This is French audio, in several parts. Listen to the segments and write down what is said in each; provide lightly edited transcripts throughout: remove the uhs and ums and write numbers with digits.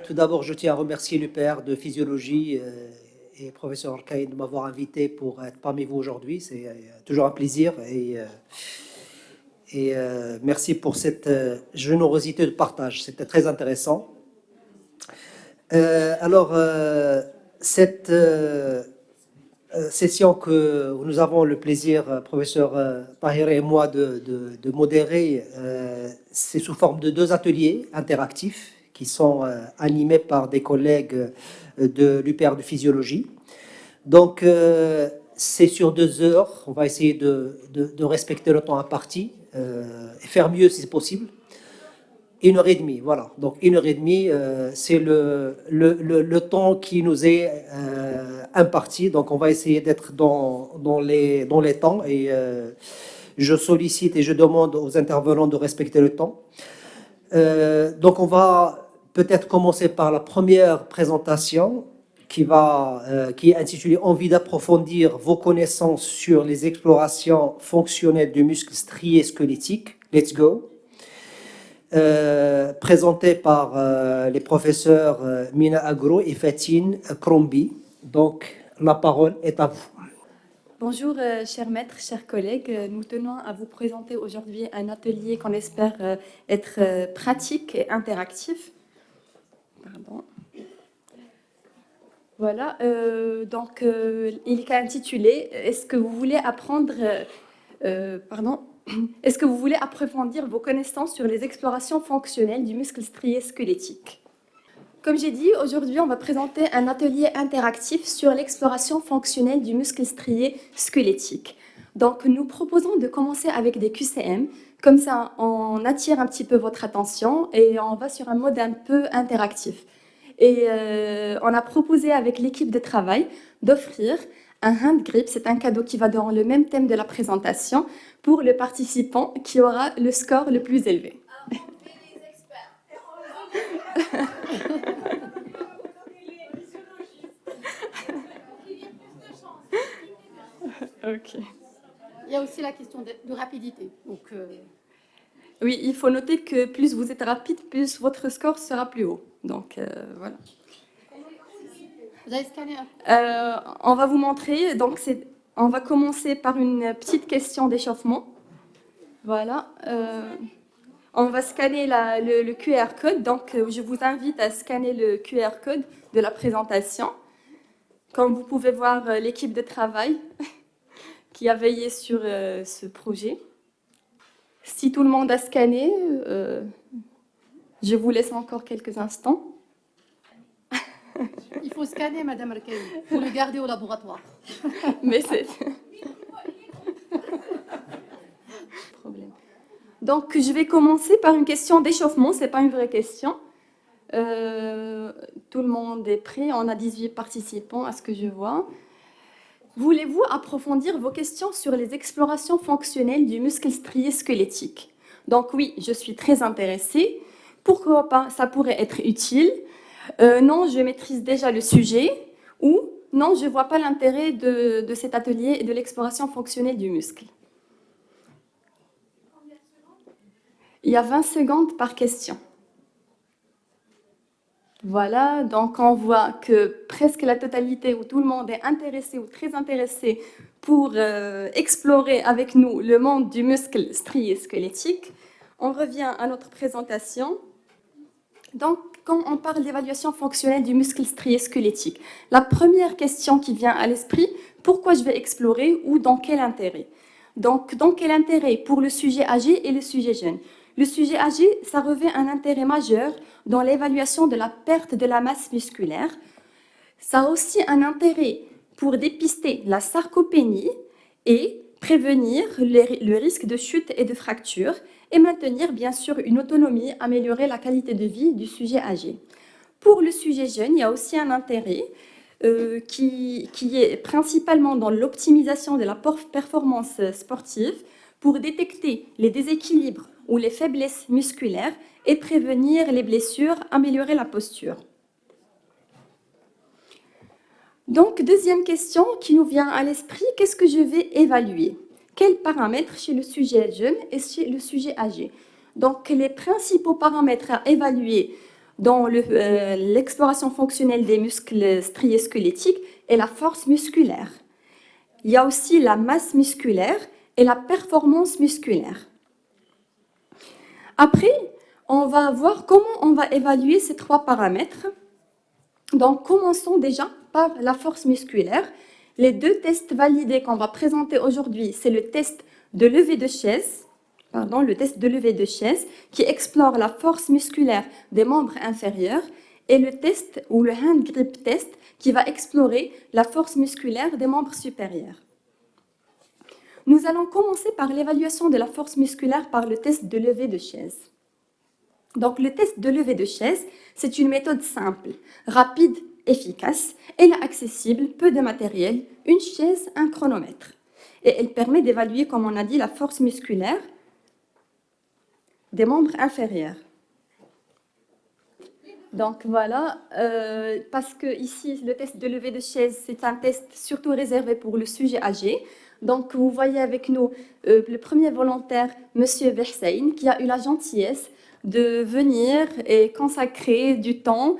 tout d'abord, je tiens à remercier l'UPR de physiologie et professeur Orkaï de m'avoir invité pour être parmi vous aujourd'hui. C'est toujours un plaisir et merci pour cette générosité de partage. C'était très intéressant. Cette session que nous avons le plaisir, professeur Tahir et moi, de modérer, c'est sous forme de 2 ateliers interactifs qui sont animés par des collègues de l'UPR de physiologie. Donc, c'est sur 2 heures. On va essayer de respecter le temps imparti et faire mieux si c'est possible. 1h30, voilà. Donc 1h30, c'est le temps qui nous est imparti. Donc on va essayer d'être dans les temps et je sollicite et je demande aux intervenants de respecter le temps. Donc on va peut-être commencer par la première présentation qui est intitulée « Envie d'approfondir vos connaissances sur les explorations fonctionnelles du muscle strié squelettique. Let's go ». Présenté par les professeurs Mina Agro et Fatine Krombi. Donc, la parole est à vous. Bonjour, chers maîtres, chers collègues. Nous tenons à vous présenter aujourd'hui un atelier qu'on espère être pratique et interactif. Pardon. Voilà, donc il est intitulé « Est-ce que vous voulez apprendre... Est-ce que vous voulez approfondir vos connaissances sur les explorations fonctionnelles du muscle strié squelettique ?» Comme j'ai dit, aujourd'hui, on va présenter un atelier interactif sur l'exploration fonctionnelle du muscle strié squelettique. Donc, nous proposons de commencer avec des QCM. Comme ça, on attire un petit peu votre attention et on va sur un mode un peu interactif. Et on a proposé avec l'équipe de travail d'offrir un hand grip, c'est un cadeau qui va dans le même thème de la présentation, pour le participant qui aura le score le plus élevé. Ok. Il y a aussi la question de rapidité. Donc, oui, il faut noter que plus vous êtes rapide, plus votre score sera plus haut. Donc, voilà. Vous avez scanné on va vous montrer. Donc, on va commencer par une petite question d'échauffement. Voilà. On va scanner le QR code. Donc, je vous invite à scanner le QR code de la présentation. Comme vous pouvez voir, l'équipe de travail qui a veillé sur ce projet. Si tout le monde a scanné, je vous laisse encore quelques instants. Il faut scanner, Madame Arkaï. Il faut le garder au laboratoire. Mais c'est... Problème. Donc, je vais commencer par une question d'échauffement. Ce n'est pas une vraie question. Tout le monde est prêt. On a 18 participants, à ce que je vois. Voulez-vous approfondir vos questions sur les explorations fonctionnelles du muscle strié squelettique? Donc oui, je suis très intéressée. Pourquoi pas? Ça pourrait être utile. Non, je maîtrise déjà le sujet. Ou non, je ne vois pas l'intérêt de cet atelier et de l'exploration fonctionnelle du muscle. Il y a 20 secondes par question. Voilà, donc on voit que presque la totalité ou tout le monde est intéressé ou très intéressé pour explorer avec nous le monde du muscle strié squelettique. On revient à notre présentation. Donc, quand on parle d'évaluation fonctionnelle du muscle strié squelettique, la première question qui vient à l'esprit, pourquoi je vais explorer ou dans quel intérêt? Donc, dans quel intérêt pour le sujet âgé et le sujet jeune? Le sujet âgé, ça revêt un intérêt majeur dans l'évaluation de la perte de la masse musculaire. Ça a aussi un intérêt pour dépister la sarcopénie et prévenir le risque de chute et de fracture et maintenir bien sûr une autonomie, améliorer la qualité de vie du sujet âgé. Pour le sujet jeune, il y a aussi un intérêt qui est principalement dans l'optimisation de la performance sportive pour détecter les déséquilibres ou les faiblesses musculaires et prévenir les blessures, améliorer la posture. Donc, deuxième question qui nous vient à l'esprit, qu'est-ce que je vais évaluer? Quels paramètres chez le sujet jeune et chez le sujet âgé? Donc, les principaux paramètres à évaluer dans l'exploration fonctionnelle des muscles striés squelettiques et la force musculaire. Il y a aussi la masse musculaire et la performance musculaire. Après, on va voir comment on va évaluer ces trois paramètres. Donc, commençons déjà par la force musculaire. Les deux tests validés qu'on va présenter aujourd'hui, c'est le test de levée de chaise, qui explore la force musculaire des membres inférieurs, et le test ou le hand grip test qui va explorer la force musculaire des membres supérieurs. Nous allons commencer par l'évaluation de la force musculaire par le test de levée de chaise. Donc, le test de levée de chaise, c'est une méthode simple, rapide, efficace. Elle est accessible, peu de matériel, une chaise, un chronomètre. Et elle permet d'évaluer, comme on a dit, la force musculaire des membres inférieurs. Donc voilà, parce que ici, le test de levée de chaise, c'est un test surtout réservé pour le sujet âgé. Donc vous voyez avec nous le premier volontaire, Monsieur Behsein, qui a eu la gentillesse de venir et consacrer du temps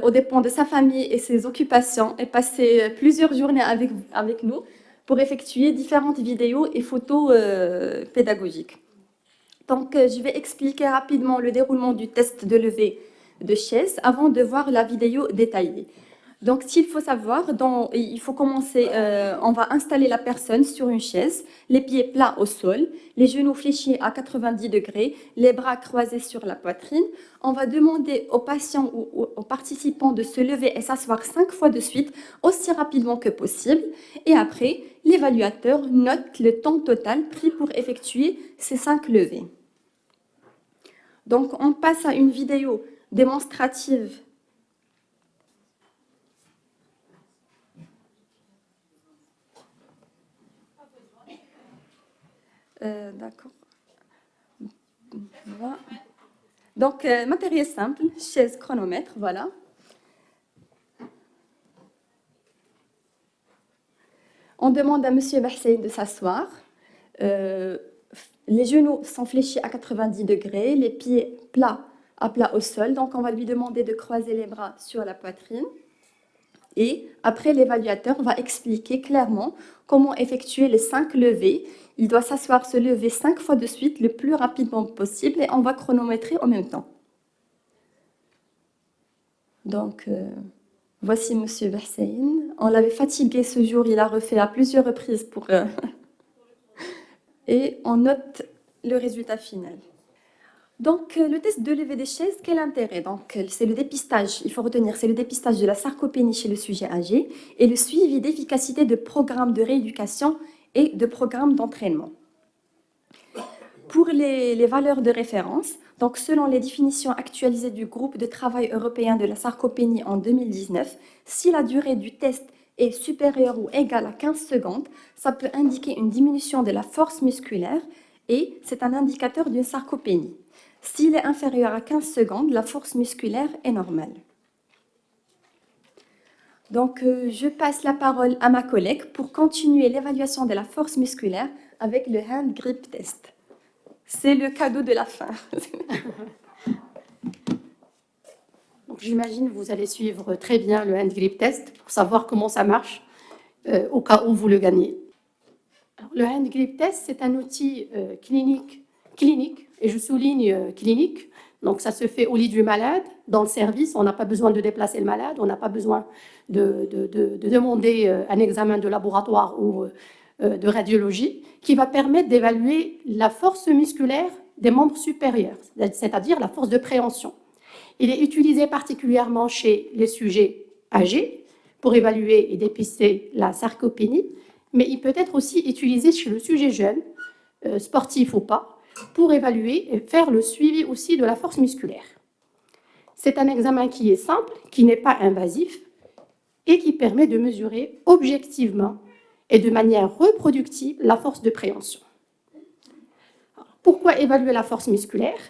aux dépens de sa famille et ses occupations et passer plusieurs journées avec nous pour effectuer différentes vidéos et photos pédagogiques. Donc je vais expliquer rapidement le déroulement du test de levée de chaise avant de voir la vidéo détaillée. Donc, s'il faut savoir, il faut commencer, on va installer la personne sur une chaise, les pieds plats au sol, les genoux fléchis à 90 degrés, les bras croisés sur la poitrine. On va demander aux patients ou aux participants de se lever et s'asseoir 5 fois de suite, aussi rapidement que possible. Et après, l'évaluateur note le temps total pris pour effectuer ces 5 levées. Donc, on passe à une vidéo démonstrative. D'accord. Voilà. Donc, matériel simple, chaise, chronomètre, voilà. On demande à M. Behsein de s'asseoir. Les genoux sont fléchis à 90 degrés, les pieds plats à plat au sol. Donc, on va lui demander de croiser les bras sur la poitrine. Et après, l'évaluateur va expliquer clairement comment effectuer les 5 levées. Il doit s'asseoir, se lever 5 fois de suite, le plus rapidement possible, et on va chronométrer en même temps. Donc, voici M. Behsein. On l'avait fatigué ce jour, il a refait à plusieurs reprises pour... Et on note le résultat final. Donc, le test de levée des chaises, quel intérêt? Donc, c'est le dépistage, il faut retenir, c'est le dépistage de la sarcopénie chez le sujet âgé et le suivi d'efficacité de programmes de rééducation et de programmes d'entraînement. Pour les valeurs de référence, donc selon les définitions actualisées du groupe de travail européen de la sarcopénie en 2019, si la durée du test est supérieure ou égale à 15 secondes, ça peut indiquer une diminution de la force musculaire et c'est un indicateur d'une sarcopénie. S'il est inférieur à 15 secondes, la force musculaire est normale. Donc, je passe la parole à ma collègue pour continuer l'évaluation de la force musculaire avec le hand grip test. C'est le cadeau de la fin. J'imagine que vous allez suivre très bien le hand grip test pour savoir comment ça marche au cas où vous le gagnez. Alors, le hand grip test, c'est un outil clinique, et je souligne clinique. Donc, ça se fait au lit du malade, dans le service. On n'a pas besoin de déplacer le malade, on n'a pas besoin de demander un examen de laboratoire ou de radiologie, qui va permettre d'évaluer la force musculaire des membres supérieurs, c'est-à-dire la force de préhension. Il est utilisé particulièrement chez les sujets âgés pour évaluer et dépister la sarcopénie, mais il peut être aussi utilisé chez le sujet jeune, sportif ou pas, pour évaluer et faire le suivi aussi de la force musculaire. C'est un examen qui est simple, qui n'est pas invasif et qui permet de mesurer objectivement et de manière reproductible la force de préhension. Pourquoi évaluer la force musculaire?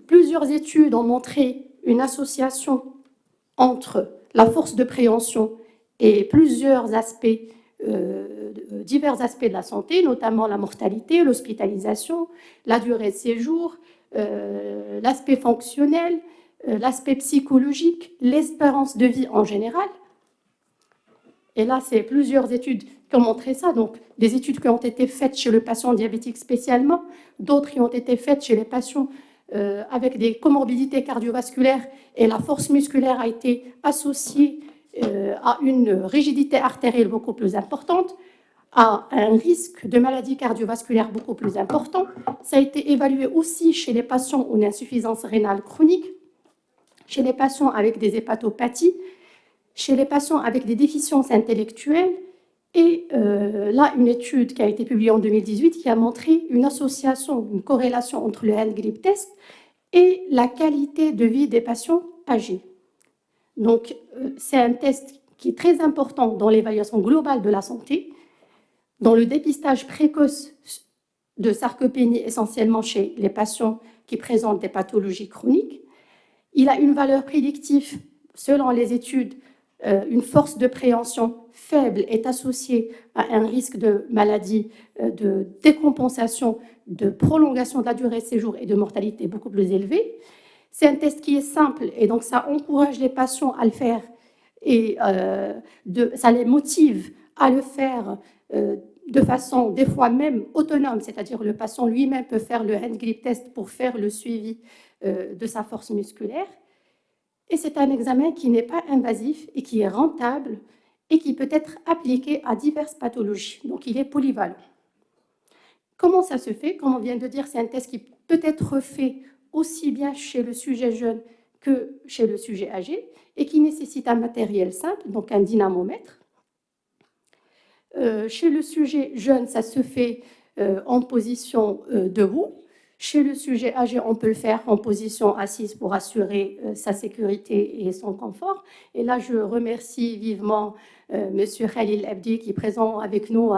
Plusieurs études ont montré une association entre la force de préhension et plusieurs aspects, divers aspects de la santé, notamment la mortalité, l'hospitalisation, la durée de séjour, l'aspect fonctionnel, l'aspect psychologique, l'espérance de vie en général. Et là, c'est plusieurs études qui ont montré ça. Donc, des études qui ont été faites chez le patient diabétique spécialement, d'autres qui ont été faites chez les patients avec des comorbidités cardiovasculaires, et la force musculaire a été associée à une rigidité artérielle beaucoup plus importante, à un risque de maladie cardiovasculaire beaucoup plus important. Ça a été évalué aussi chez les patients en insuffisance rénale chronique, chez les patients avec des hépatopathies, chez les patients avec des déficiences intellectuelles. Et là, une étude qui a été publiée en 2018 qui a montré une association, une corrélation entre le hand grip test et la qualité de vie des patients âgés. Donc, c'est un test qui est très important dans l'évaluation globale de la santé, dans le dépistage précoce de sarcopénie, essentiellement chez les patients qui présentent des pathologies chroniques. Il a une valeur prédictive, selon les études, une force de préhension faible est associée à un risque de maladie, de décompensation, de prolongation de la durée de séjour et de mortalité beaucoup plus élevée. C'est un test qui est simple et donc ça encourage les patients à le faire et ça les motive à le faire de façon des fois même autonome, c'est-à-dire le patient lui-même peut faire le hand grip test pour faire le suivi de sa force musculaire. Et c'est un examen qui n'est pas invasif et qui est rentable et qui peut être appliqué à diverses pathologies. Donc, il est polyvalent. Comment ça se fait? Comme on vient de dire, c'est un test qui peut être fait aussi bien chez le sujet jeune que chez le sujet âgé et qui nécessite un matériel simple, donc un dynamomètre. Chez le sujet jeune, ça se fait en position debout. Chez le sujet âgé, on peut le faire en position assise pour assurer sa sécurité et son confort. Et là, je remercie vivement M. Khalil Abdi qui est présent avec nous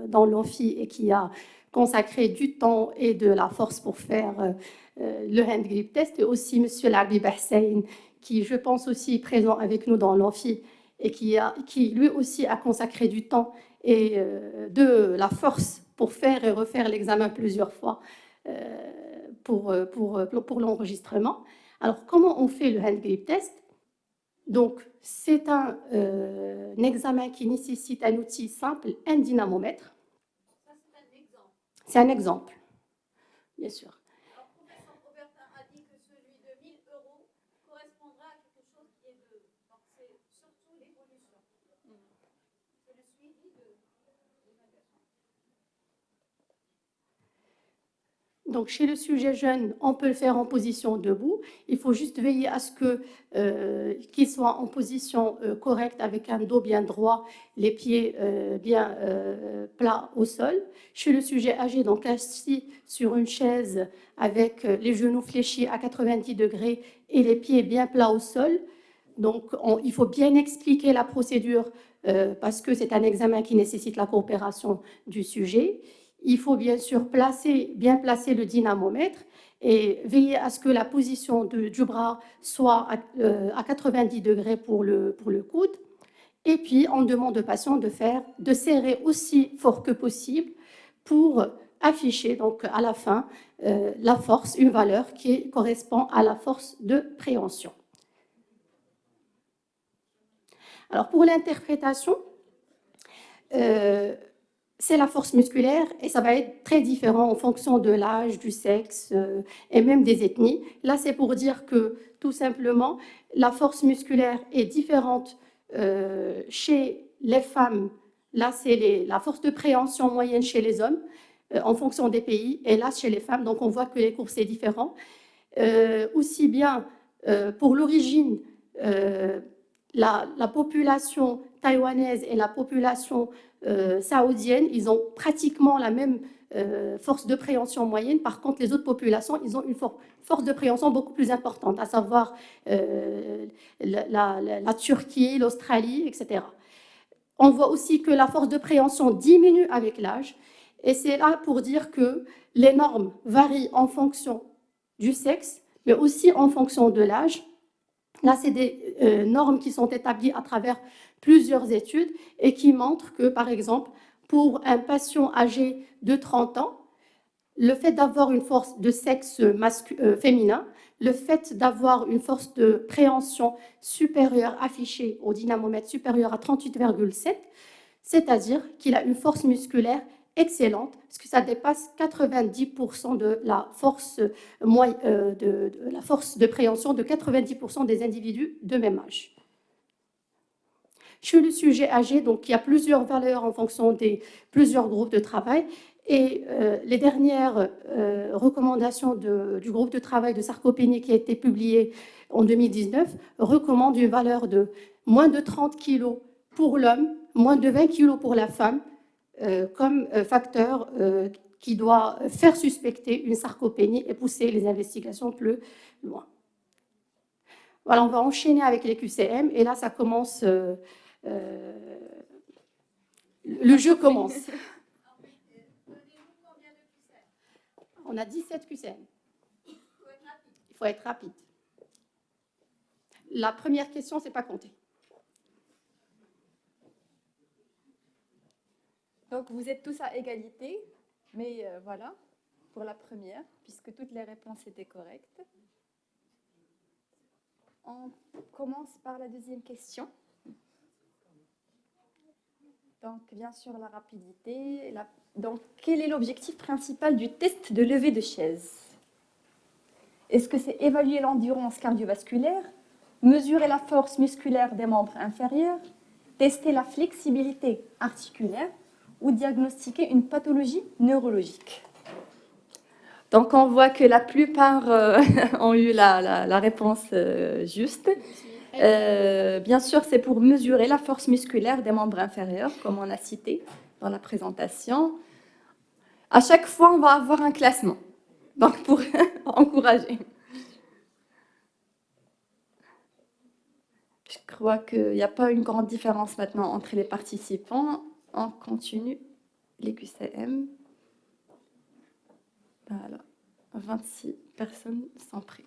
dans l'amphi et qui a consacré du temps et de la force pour faire le hand grip test. Et aussi M. Labi Bahsein qui, je pense, aussi est présent avec nous dans l'amphi et qui lui aussi a consacré du temps et de la force pour faire et refaire l'examen plusieurs fois. Pour l'enregistrement. Alors, comment on fait le hand grip test? Donc, c'est un examen qui nécessite un outil simple, un dynamomètre. Ça, c'est un exemple. C'est un exemple, bien sûr. Alors, professeur Robertin a dit que celui de 1 000 € correspondra à quelque chose qui est de... Donc, c'est surtout l'évolution. C'est le suivi de l'évaluation. Donc, chez le sujet jeune, on peut le faire en position debout. Il faut juste veiller à ce qu'il soit en position correcte, avec un dos bien droit, les pieds bien plats au sol. Chez le sujet âgé, donc assis sur une chaise avec les genoux fléchis à 90 degrés et les pieds bien plats au sol. Donc, il faut bien expliquer la procédure parce que c'est un examen qui nécessite la coopération du sujet. Il faut bien sûr bien placer le dynamomètre et veiller à ce que la position du bras soit à 90 degrés pour le coude. Et puis, on demande au patient de serrer aussi fort que possible pour afficher donc à la fin la force, une valeur qui correspond à la force de préhension. Alors, pour l'interprétation, c'est la force musculaire et ça va être très différent en fonction de l'âge, du sexe et même des ethnies. Là, c'est pour dire que tout simplement, la force musculaire est différente chez les femmes. Là, c'est la force de préhension moyenne chez les hommes en fonction des pays. Et là, chez les femmes, donc on voit que les courbes, c'est différent. Aussi bien pour l'origine, la population taïwanaise et la population saoudienne, ils ont pratiquement la même force de préhension moyenne. Par contre, les autres populations, ils ont une force de préhension beaucoup plus importante, à savoir la Turquie, l'Australie, etc. On voit aussi que la force de préhension diminue avec l'âge. Et c'est là pour dire que les normes varient en fonction du sexe, mais aussi en fonction de l'âge. Là, c'est des normes qui sont établies à travers plusieurs études et qui montrent que, par exemple, pour un patient âgé de 30 ans, le fait d'avoir une force de sexe féminin le fait d'avoir une force de préhension supérieure affichée au dynamomètre supérieure à 38,7, c'est-à-dire qu'il a une force musculaire excellente, parce que ça dépasse 90% de la force, de la force de préhension de 90% des individus de même âge. Chez le sujet âgé, donc, il y a plusieurs valeurs en fonction des plusieurs groupes de travail. Et les dernières recommandations du groupe de travail de sarcopénie qui a été publié en 2019 recommandent une valeur de moins de 30 kg pour l'homme, moins de 20 kg pour la femme, comme facteur qui doit faire suspecter une sarcopénie et pousser les investigations plus loin. Voilà, on va enchaîner avec les QCM et là, ça commence... le jeu commence. On a 17 QCM. Il faut être rapide. La première question, c'est pas compté. Donc, vous êtes tous à égalité, mais voilà, pour la première, puisque toutes les réponses étaient correctes. On commence par la deuxième question. Donc, bien sûr, la rapidité. Donc, quel est l'objectif principal du test de levée de chaise? Est-ce que c'est évaluer l'endurance cardiovasculaire, mesurer la force musculaire des membres inférieurs, tester la flexibilité articulaire ou diagnostiquer une pathologie neurologique? Donc, on voit que la plupart ont eu la réponse juste. Bien sûr, c'est pour mesurer la force musculaire des membres inférieurs, comme on a cité dans la présentation. À chaque fois, on va avoir un classement, donc pour encourager. Je crois qu'il n'y a pas une grande différence maintenant entre les participants. On continue les QCM. Voilà, 26 personnes sont prêtes.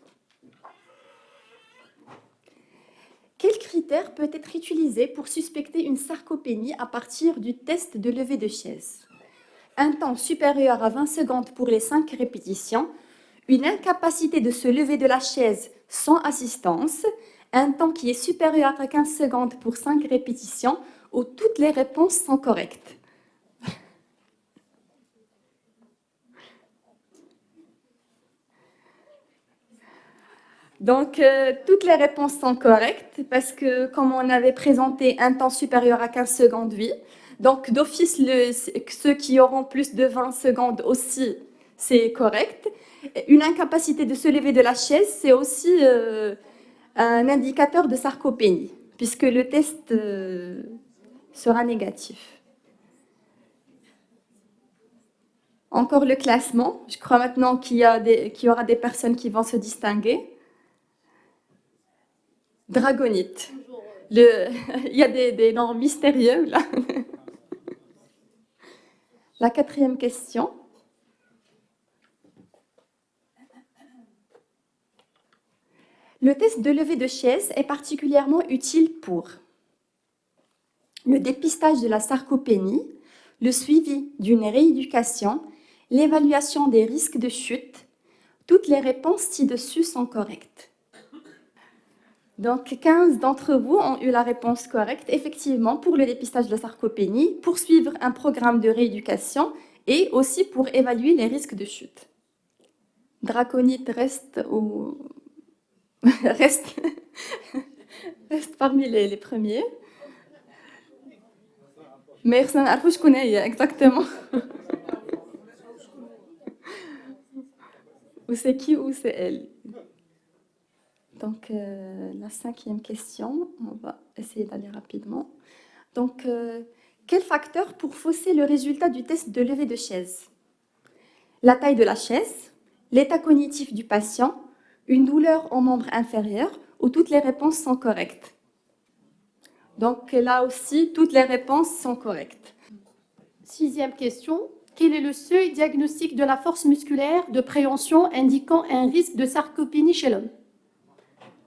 Quel critère peut être utilisé pour suspecter une sarcopénie à partir du test de levée de chaise? Un temps supérieur à 20 secondes pour les 5 répétitions, une incapacité de se lever de la chaise sans assistance, un temps qui est supérieur à 15 secondes pour 5 répétitions, où toutes les réponses sont correctes. Donc, toutes les réponses sont correctes parce que, comme on avait présenté un temps supérieur à 15 secondes, oui. Donc, d'office, ceux qui auront plus de 20 secondes aussi, c'est correct. Une incapacité de se lever de la chaise, c'est aussi un indicateur de sarcopénie, puisque le test sera négatif. Encore le classement. Je crois maintenant qu'il y aura des personnes qui vont se distinguer. Dragonite. Il y a des noms mystérieux là. La 4e question. Le test de levée de chaise est particulièrement utile pour le dépistage de la sarcopénie, le suivi d'une rééducation, l'évaluation des risques de chute. Toutes les réponses ci-dessus sont correctes. Donc, 15 d'entre vous ont eu la réponse correcte, effectivement, pour le dépistage de la sarcopénie, pour suivre un programme de rééducation et aussi pour évaluer les risques de chute. Draconite reste parmi les premiers. Mais je connais exactement. Ou c'est qui ou c'est elle. Donc, la 5e question, on va essayer d'aller rapidement. Donc, quel facteur pour fausser le résultat du test de levée de chaise? La taille de la chaise, l'état cognitif du patient, une douleur au membre inférieur, ou toutes les réponses sont correctes. Donc, là aussi, toutes les réponses sont correctes. 6e question. Quel est le seuil diagnostique de la force musculaire de préhension indiquant un risque de sarcopénie chez l'homme?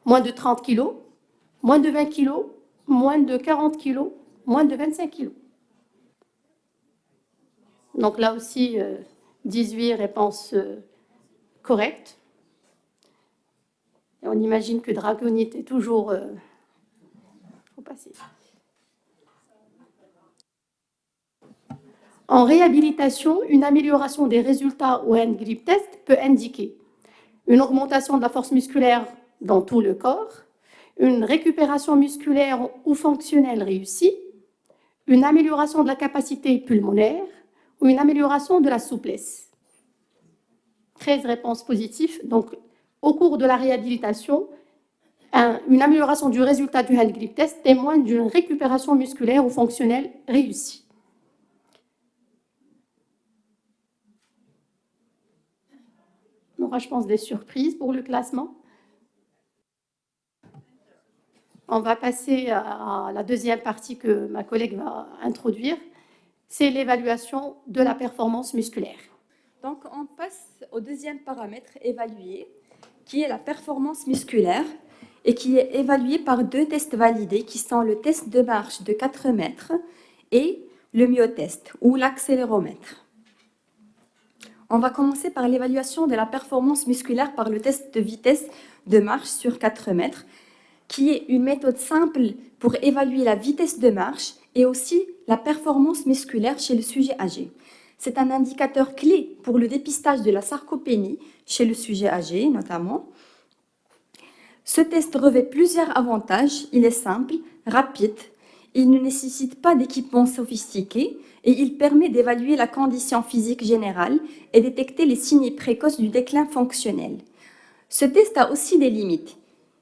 Moins de 30 kg, moins de 20 kg, moins de 40 kg, moins de 25 kg. Donc là aussi, 18 réponses correctes. Et on imagine que Dragonite est toujours... faut passer. En réhabilitation, une amélioration des résultats au hand grip test peut indiquer une augmentation de la force musculaire dans tout le corps, une récupération musculaire ou fonctionnelle réussie, une amélioration de la capacité pulmonaire ou une amélioration de la souplesse. 13 réponses positives. Donc, au cours de la réhabilitation, une amélioration du résultat du hand grip test témoigne d'une récupération musculaire ou fonctionnelle réussie. On aura, je pense, des surprises pour le classement. On va passer à la deuxième partie que ma collègue va introduire. C'est l'évaluation de la performance musculaire. Donc, on passe au deuxième paramètre évalué, qui est la performance musculaire et qui est évalué par 2 tests validés, qui sont le test de marche de 4 mètres et le myotest ou l'accéléromètre. On va commencer par l'évaluation de la performance musculaire par le test de vitesse de marche sur 4 mètres, qui est une méthode simple pour évaluer la vitesse de marche et aussi la performance musculaire chez le sujet âgé. C'est un indicateur clé pour le dépistage de la sarcopénie chez le sujet âgé notamment. Ce test revêt plusieurs avantages. Il est simple, rapide, il ne nécessite pas d'équipement sophistiqué et il permet d'évaluer la condition physique générale et détecter les signes précoces du déclin fonctionnel. Ce test a aussi des limites,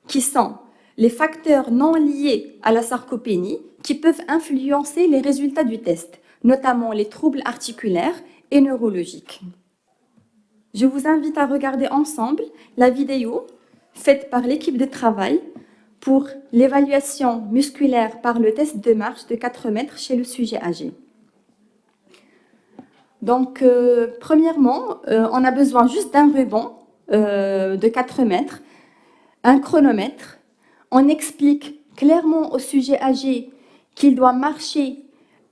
qui sont les facteurs non liés à la sarcopénie qui peuvent influencer les résultats du test, notamment les troubles articulaires et neurologiques. Je vous invite à regarder ensemble la vidéo faite par l'équipe de travail pour l'évaluation musculaire par le test de marche de 4 mètres chez le sujet âgé. Donc, premièrement, on a besoin juste d'un ruban de 4 mètres, un chronomètre. On explique clairement au sujet âgé qu'il doit marcher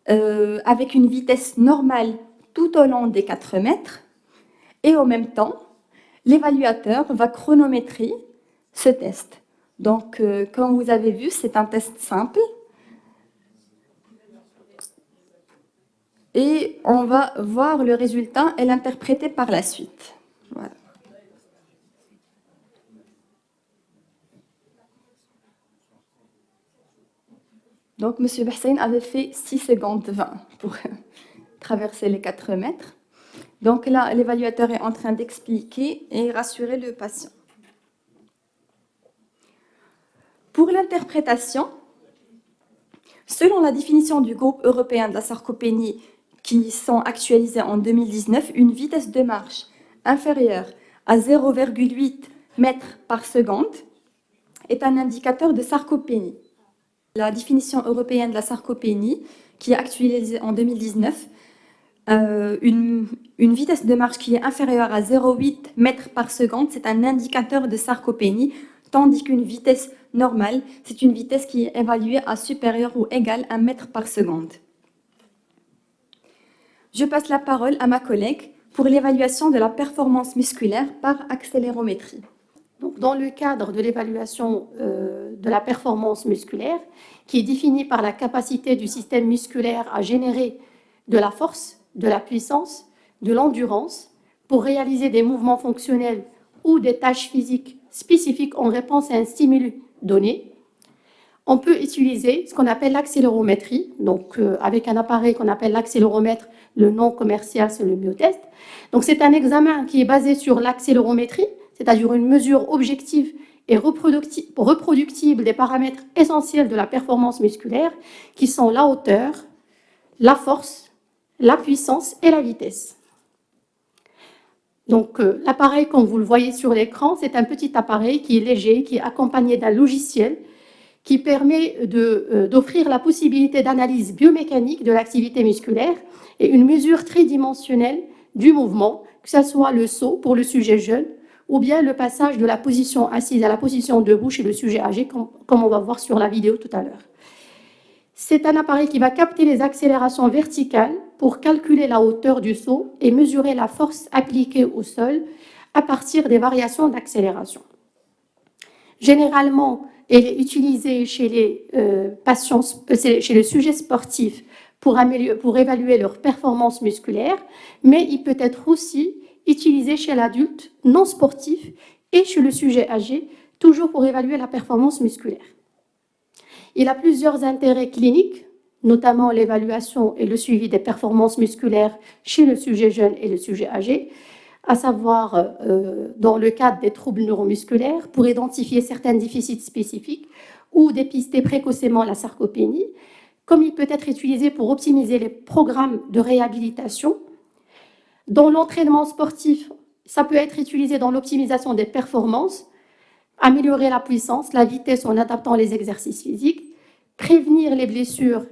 avec une vitesse normale tout au long des 4 mètres. Et en même temps, l'évaluateur va chronométrer ce test. Donc, comme vous avez vu, c'est un test simple. Et on va voir le résultat et l'interpréter par la suite. Voilà. Donc, M. Behsain avait fait 6 secondes 20 pour traverser les 4 mètres. Donc là, l'évaluateur est en train d'expliquer et rassurer le patient. Pour l'interprétation, selon la définition du groupe européen de la sarcopénie qui sont actualisées en 2019, une vitesse de marche inférieure à 0,8 mètres par seconde est un indicateur de sarcopénie. La définition européenne de la sarcopénie, qui est actualisée en 2019, une vitesse de marche qui est inférieure à 0,8 mètres par seconde, c'est un indicateur de sarcopénie, tandis qu'une vitesse normale, c'est une vitesse qui est évaluée à supérieure ou égale à 1 mètre par seconde. Je passe la parole à ma collègue pour l'évaluation de la performance musculaire par accélérométrie. Donc, dans le cadre de l'évaluation de la performance musculaire, qui est définie par la capacité du système musculaire à générer de la force, de la puissance, de l'endurance pour réaliser des mouvements fonctionnels ou des tâches physiques spécifiques en réponse à un stimulus donné, on peut utiliser ce qu'on appelle l'accélérométrie, donc avec un appareil qu'on appelle l'accéléromètre, le nom commercial c'est le myotest. Donc c'est un examen qui est basé sur l'accélérométrie, c'est-à-dire une mesure objective et reproductible des paramètres essentiels de la performance musculaire, qui sont la hauteur, la force, la puissance et la vitesse. Donc l'appareil, comme vous le voyez sur l'écran, c'est un petit appareil qui est léger, qui est accompagné d'un logiciel qui permet d'offrir la possibilité d'analyse biomécanique de l'activité musculaire et une mesure tridimensionnelle du mouvement, que ce soit le saut pour le sujet jeune ou bien le passage de la position assise à la position debout chez le sujet âgé, comme on va voir sur la vidéo tout à l'heure. C'est un appareil qui va capter les accélérations verticales pour calculer la hauteur du saut et mesurer la force appliquée au sol à partir des variations d'accélération. Généralement, elle est utilisée chez les patients, chez les sujets sportifs pour évaluer leur performance musculaire, mais il peut être aussi utilisé chez l'adulte non sportif et chez le sujet âgé, toujours pour évaluer la performance musculaire. Il a plusieurs intérêts cliniques, notamment l'évaluation et le suivi des performances musculaires chez le sujet jeune et le sujet âgé, à savoir dans le cadre des troubles neuromusculaires pour identifier certains déficits spécifiques ou dépister précocement la sarcopénie, comme il peut être utilisé pour optimiser les programmes de réhabilitation. Dans l'entraînement sportif, ça peut être utilisé dans l'optimisation des performances, améliorer la puissance, la vitesse en adaptant les exercices physiques, prévenir les blessures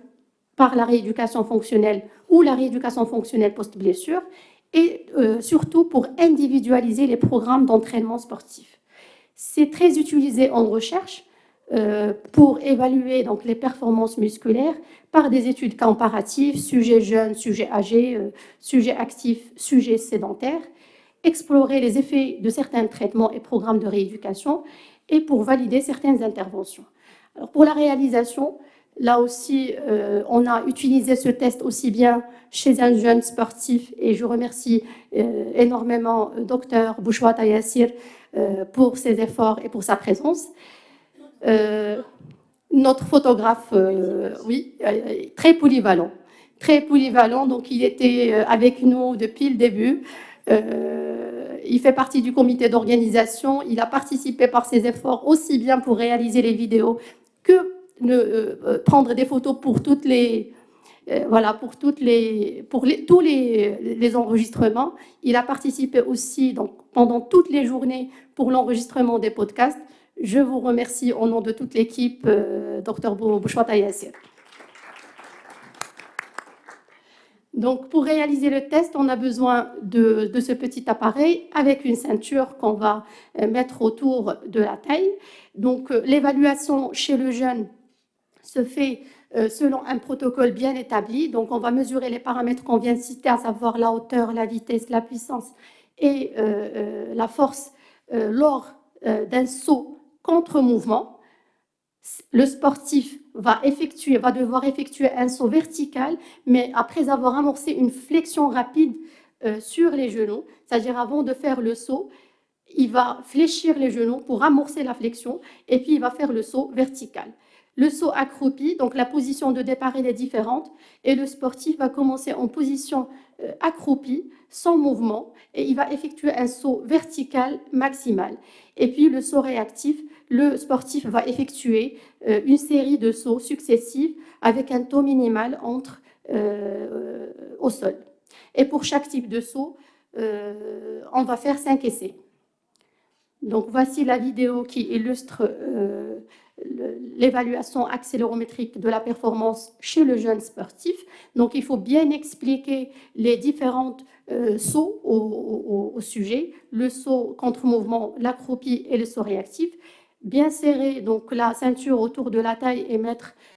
par la rééducation fonctionnelle ou la rééducation fonctionnelle post-blessure, et surtout pour individualiser les programmes d'entraînement sportif. C'est très utilisé en recherche pour évaluer donc, les performances musculaires par des études comparatives, sujets jeunes, sujets âgés, sujets actifs, sujets sédentaires, explorer les effets de certains traitements et programmes de rééducation et pour valider certaines interventions. Alors, pour la réalisation, là aussi, on a utilisé ce test aussi bien chez un jeune sportif et je remercie énormément Dr Bouchouata Yassir pour ses efforts et pour sa présence. Notre photographe, oui, très polyvalent, donc il était avec nous depuis le début. Il fait partie du comité d'organisation, il a participé par ses efforts aussi bien pour réaliser les vidéos que prendre des photos pour toutes les tous les enregistrements. Il a participé aussi donc, pendant toutes les journées pour l'enregistrement des podcasts. Je vous remercie au nom de toute l'équipe, Dr Bouchouata Yassir. Donc, pour réaliser le test, on a besoin de ce petit appareil avec une ceinture qu'on va mettre autour de la taille. Donc, l'évaluation chez le jeune se fait selon un protocole bien établi. Donc, on va mesurer les paramètres qu'on vient de citer, à savoir la hauteur, la vitesse, la puissance et la force lors d'un saut contre-mouvement. Le sportif va devoir effectuer un saut vertical, mais après avoir amorcé une flexion rapide sur les genoux, c'est-à-dire avant de faire le saut, il va fléchir les genoux pour amorcer la flexion et puis il va faire le saut vertical. Le saut accroupi, donc la position de départ elle est différente et le sportif va commencer en position accroupie, sans mouvement, et il va effectuer un saut vertical maximal. Et puis le saut réactif, le sportif va effectuer une série de sauts successifs avec un taux minimal au sol. Et pour chaque type de saut, on va faire 5 essais. Donc voici la vidéo qui illustre l'évaluation accélérométrique de la performance chez le jeune sportif. Donc il faut bien expliquer les différents sauts au sujet, le saut contre-mouvement, l'accroupi et le saut réactif. Bien serrer donc la ceinture autour de la taille et mettre